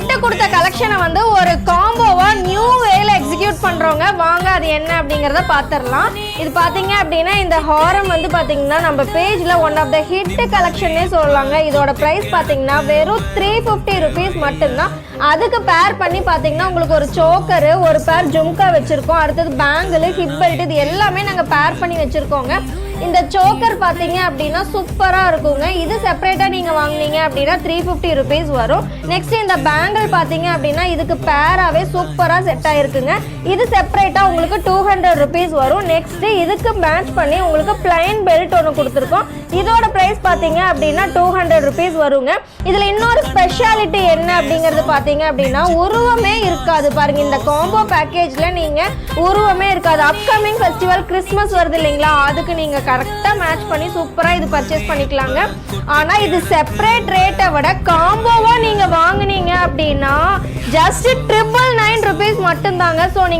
கிட்ட கொடுத்த கலெக்ஷனை வந்து ஒரு காம்போவா நியூ வேல எக்ஸிக்யூட் பண்றவங்க வாங்க அது என்ன அப்படிங்கறத பாத்துறலாம். இது பாத்தீங்க அப்படின்னா இந்த ஹாரம் வந்து பாத்தீங்கன்னா நம்ம பேஜ்ல ஒன் ஆஃப் த ஹிட் கலெக்ஷனே சொல்லலாங்க. இதோட பிரைஸ் பாத்தீங்கன்னா வெறும் 350 rupees மட்டும்தான். அதுக்கு பேர் பண்ணி பாத்தீங்கன்னா உங்களுக்கு ஒரு சோக்கரு, ஒரு பேர் ஜும்கா வச்சிருக்கோம், அடுத்தது பேங்கிள், ஹிப் பெல்ட், இது எல்லாமே நாங்க பேர் பண்ணி வச்சிருக்கோங்க. இந்த சோக்கர் பாத்தீங்க அப்படின்னா சூப்பரா இருக்குங்க. இது செப்பரேட்டா நீங்க வாங்குனீங்க அப்படின்னா 350 rupees வரும். நெக்ஸ்ட் இந்த பேங்கிள் பாத்தீங்க அப்படின்னா இதுக்கு பேராவே சூப்பரா செட் ஆயிருக்குங்க. இது செப்பரேட்டா உங்களுக்கு 200 rupees வரும். நெக்ஸ்ட் இதுக்கு மேட்ச் பண்ணி உங்களுக்கு பிளைன் பெல்ட் ஒன்று கொடுத்துருக்கோம். இதோட பிரைஸ் பாத்தீங்க அப்படின்னா 200 rupees வருங்க. இதுல இன்னொரு ஸ்பெஷாலிட்டி என்ன அப்படிங்கறது பாத்தீங்க அப்படின்னா உருவமே இருக்காது பாருங்க. இந்த காம்போ பேக்கேஜ்ல நீங்க உருவமே இருக்காது. அப்கமிங் ஃபெஸ்டிவல் கிறிஸ்மஸ் வருது இல்லைங்களா, அதுக்கு நீங்க கரெக்டா மேட்ச் பண்ணி சூப்பரா இது பர்ச்சேஸ் பண்ணிக்கலாங்க. ஆனா இது செப்பரேட் ரேட்டை விட காம்போவா நீங்க வாங்குனீங்க அப்படின்னா ஜஸ்ட் 999 rupees மட்டும் தாங்க. ஸோ நீங்க